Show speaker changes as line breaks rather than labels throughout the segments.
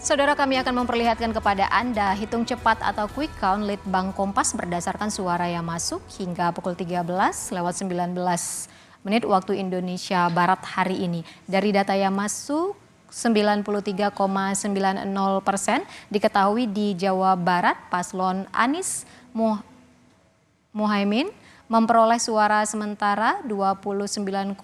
Saudara, kami akan memperlihatkan kepada Anda hitung cepat atau quick count Litbang Kompas berdasarkan suara yang masuk hingga pukul 13:19 waktu Indonesia Barat hari ini. Dari data yang masuk 93,90% diketahui di Jawa Barat paslon Anies Muhaimin memperoleh suara sementara 29,50%.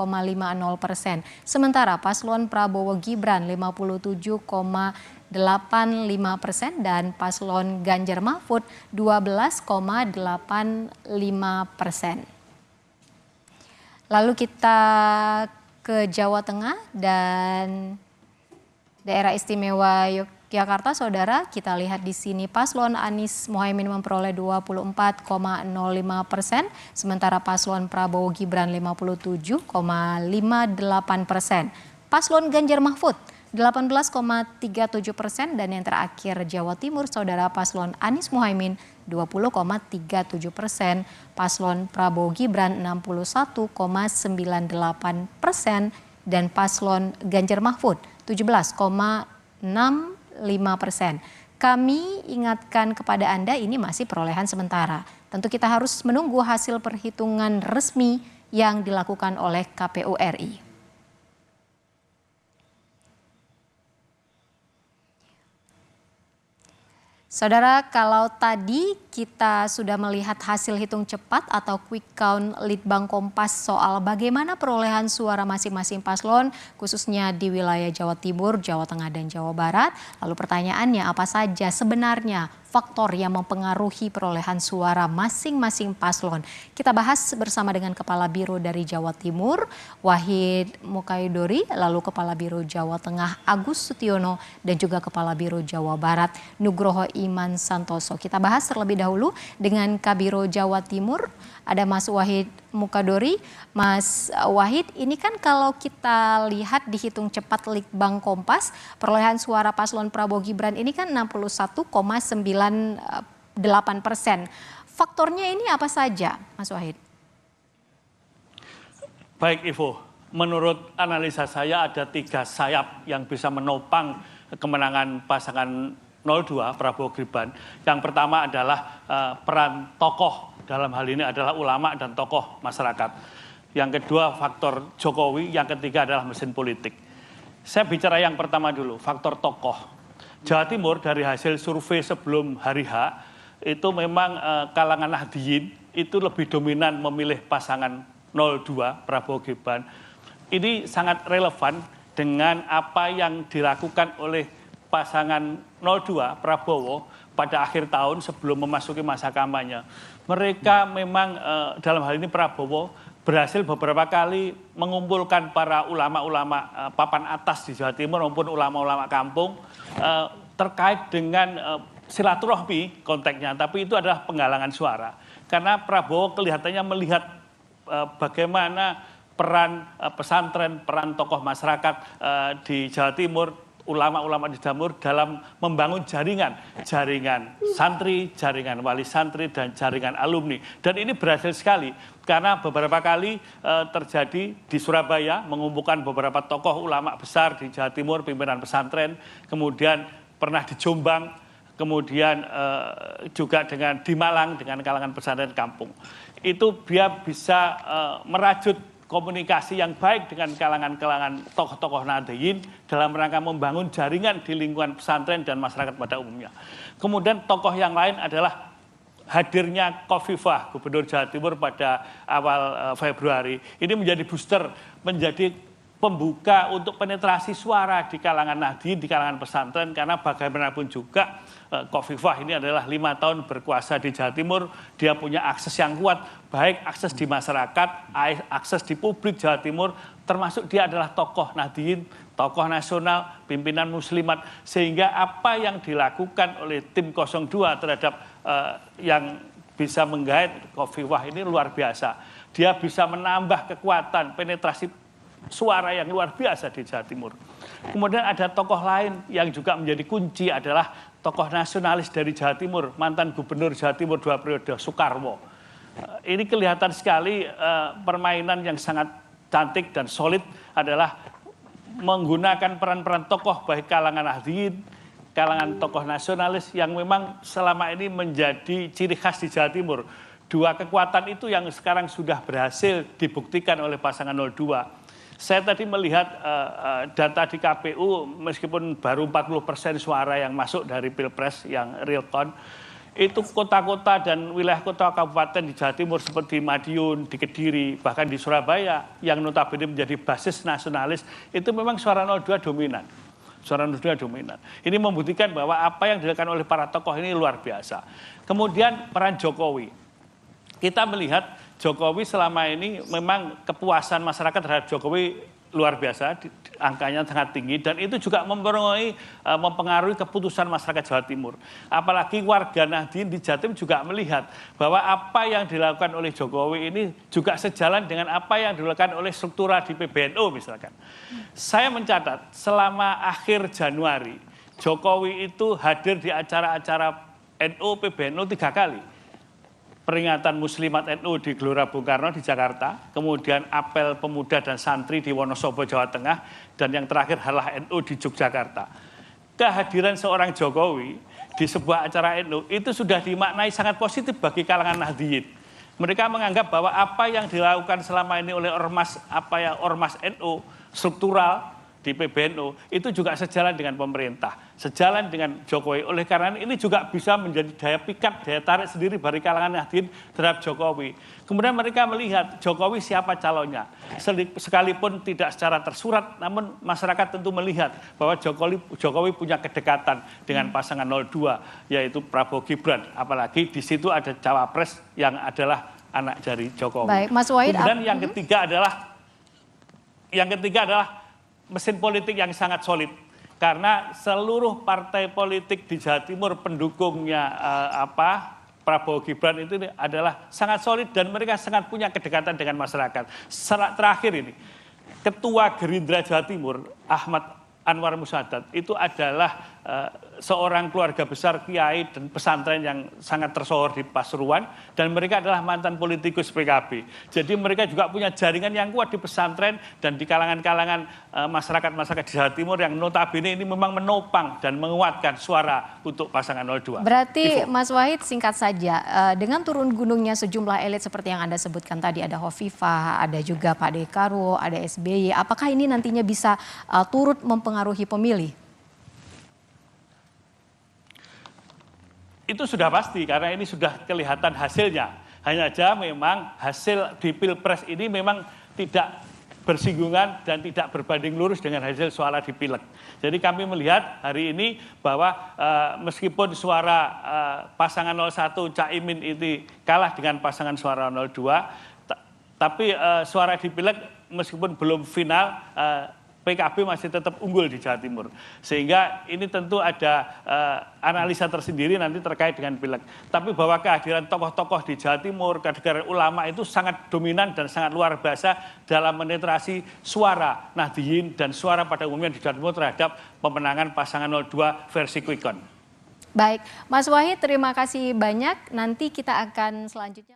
Sementara paslon Prabowo Gibran 57,85% dan paslon Ganjar Mahfud 12,85%. Lalu kita ke Jawa Tengah dan Daerah Istimewa Yogyakarta, saudara, kita lihat di sini paslon Anies Muhaimin memperoleh 24,05%, sementara paslon Prabowo Gibran 57,58%. Paslon Ganjar Mahfud 18,37% dan yang terakhir Jawa Timur, saudara, paslon Anies Muhaimin 20,37%, paslon Prabowo Gibran 61,98% dan paslon Ganjar Mahfud 17,65%. Kami ingatkan kepada Anda, ini masih perolehan sementara. Tentu kita harus menunggu hasil perhitungan resmi yang dilakukan oleh KPU RI. Saudara, kalau tadi kita sudah melihat hasil hitung cepat atau quick count Litbang Kompas soal bagaimana perolehan suara masing-masing paslon, khususnya di wilayah Jawa Timur, Jawa Tengah, dan Jawa Barat. Lalu pertanyaannya, apa saja sebenarnya faktor yang mempengaruhi perolehan suara masing-masing paslon? Kita bahas bersama dengan Kepala Biro dari Jawa Timur, Wahid Mukaidori, lalu Kepala Biro Jawa Tengah, Agus Sutiono, dan juga Kepala Biro Jawa Barat, Nugroho Iman Santoso. Kita bahas terlebih dahulu dengan Kabiro Jawa Timur, ada Mas Wahid Mukaidori. Mas Wahid, ini kan kalau kita lihat dihitung cepat Litbang Kompas, perolehan suara paslon Prabowo Gibran ini kan 61,98%. Faktornya ini apa saja, Mas Wahid?
Baik, Ivo. Menurut analisa saya ada 3 sayap yang bisa menopang kemenangan pasangan 02 Prabowo Gibran. Yang pertama adalah peran tokoh, dalam hal ini adalah ulama dan tokoh masyarakat. Yang kedua faktor Jokowi, yang ketiga adalah mesin politik. Saya bicara yang pertama dulu, faktor tokoh. Jawa Timur dari hasil survei sebelum hari H, itu memang kalangan Nahdliyin itu lebih dominan memilih pasangan 02 Prabowo Gibran. Ini sangat relevan dengan apa yang dilakukan oleh pasangan 02 Prabowo pada akhir tahun sebelum memasuki masa kampanye. Mereka memang dalam hal ini Prabowo berhasil beberapa kali mengumpulkan para ulama-ulama papan atas di Jawa Timur maupun ulama-ulama kampung terkait dengan silaturahmi konteksnya, tapi itu adalah penggalangan suara. Karena Prabowo kelihatannya melihat bagaimana peran pesantren, peran tokoh masyarakat di Jawa Timur, ulama-ulama di Jawa Timur dalam membangun jaringan santri, jaringan wali santri, dan jaringan alumni. Dan ini berhasil sekali karena beberapa kali terjadi di Surabaya mengumpulkan beberapa tokoh ulama besar di Jawa Timur, pimpinan pesantren, kemudian pernah di Jombang, kemudian juga di Malang dengan kalangan pesantren kampung. Itu dia bisa merajut komunikasi yang baik dengan kalangan-kalangan tokoh-tokoh Nahdliyin dalam rangka membangun jaringan di lingkungan pesantren dan masyarakat pada umumnya. Kemudian tokoh yang lain adalah hadirnya Khofifah, Gubernur Jawa Timur pada awal Februari. Ini menjadi booster, menjadi pembuka untuk penetrasi suara di kalangan Nahdliyin, di kalangan pesantren, karena bagaimanapun juga Khofifah ini adalah 5 tahun berkuasa di Jawa Timur, dia punya akses yang kuat, baik akses di masyarakat, akses di publik Jawa Timur, termasuk dia adalah tokoh Nahdliyin, tokoh nasional, pimpinan muslimat, sehingga apa yang dilakukan oleh tim 02 terhadap yang bisa menggait Khofifah ini luar biasa. Dia bisa menambah kekuatan penetrasi suara yang luar biasa di Jawa Timur. Kemudian ada tokoh lain yang juga menjadi kunci adalah tokoh nasionalis dari Jawa Timur, mantan Gubernur Jawa Timur 2 periode, Soekarwo. Ini kelihatan sekali permainan yang sangat cantik dan solid adalah menggunakan peran-peran tokoh baik kalangan Nahdliyin, kalangan tokoh nasionalis yang memang selama ini menjadi ciri khas di Jawa Timur. Dua kekuatan itu yang sekarang sudah berhasil dibuktikan oleh pasangan 02. Saya tadi melihat data di KPU, meskipun baru 40% suara yang masuk dari Pilpres yang real count, itu kota-kota dan wilayah kota kabupaten di Jawa Timur seperti Madiun, di Kediri, bahkan di Surabaya yang notabene menjadi basis nasionalis, itu memang suara 02 dominan. Suara 02 dominan. Ini membuktikan bahwa apa yang dilakukan oleh para tokoh ini luar biasa. Kemudian peran Jokowi. Kita melihat Jokowi selama ini memang kepuasan masyarakat terhadap Jokowi luar biasa, angkanya sangat tinggi, dan itu juga mempengaruhi keputusan masyarakat Jawa Timur. Apalagi warga Nahdien di Jatim juga melihat bahwa apa yang dilakukan oleh Jokowi ini juga sejalan dengan apa yang dilakukan oleh struktural di PBNU misalkan. Saya mencatat selama akhir Januari, Jokowi itu hadir di acara-acara NU PBNU 3 kali. Peringatan Muslimat NU di Gelora Bung Karno di Jakarta, kemudian apel pemuda dan santri di Wonosobo, Jawa Tengah, dan yang terakhir Halah NU di Yogyakarta. Kehadiran seorang Jokowi di sebuah acara NU itu sudah dimaknai sangat positif bagi kalangan Nahdien. Mereka menganggap bahwa apa yang dilakukan selama ini oleh ormas NU struktural di PBNU itu juga sejalan dengan pemerintah, sejalan dengan Jokowi. Oleh karena ini juga bisa menjadi daya pikat, daya tarik sendiri bagi kalangan Nahdien terhadap Jokowi. Kemudian mereka melihat Jokowi siapa calonnya. Sekalipun tidak secara tersurat, namun masyarakat tentu melihat bahwa Jokowi punya kedekatan dengan pasangan 02, yaitu Prabowo Gibran. Apalagi di situ ada cawapres yang adalah anak dari Jokowi.
Baik, Mas Wahid.
Kemudian yang ketiga adalah mesin politik yang sangat solid, karena seluruh partai politik di Jawa Timur pendukungnya Prabowo Gibran itu adalah sangat solid dan mereka sangat punya kedekatan dengan masyarakat. Terakhir ini, Ketua Gerindra Jawa Timur Ahmad Anwar Musadat itu adalah seorang keluarga besar kiai dan pesantren yang sangat tersohor di Pasuruan, dan mereka adalah mantan politikus PKB. Jadi mereka juga punya jaringan yang kuat di pesantren dan di kalangan-kalangan masyarakat di Jawa Timur yang notabene ini memang menopang dan menguatkan suara untuk pasangan 02.
Berarti Mas Wahid, singkat saja, dengan turun gunungnya sejumlah elit seperti yang Anda sebutkan tadi, ada Hovifah, ada juga Pak Dekarwo, ada SBY, apakah ini nantinya bisa turut mempengaruhi pemilih?
Itu sudah pasti karena ini sudah kelihatan hasilnya. Hanya saja memang hasil di Pilpres ini memang tidak bersinggungan dan tidak berbanding lurus dengan hasil suara di Pileg. Jadi kami melihat hari ini bahwa meskipun suara pasangan 01 Caimin itu kalah dengan pasangan suara 02, tapi suara di Pileg meskipun belum final, PKB masih tetap unggul di Jawa Timur. Sehingga ini tentu ada analisa tersendiri nanti terkait dengan Pileg. Tapi bahwa kehadiran tokoh-tokoh di Jawa Timur, kehadiran ulama itu sangat dominan dan sangat luar biasa dalam menetrasi suara Nahdien dan suara pada umumnya di Jawa Timur terhadap pemenangan pasangan 02 versi quick count.
Baik, Mas Wahid, terima kasih banyak. Nanti kita akan selanjutnya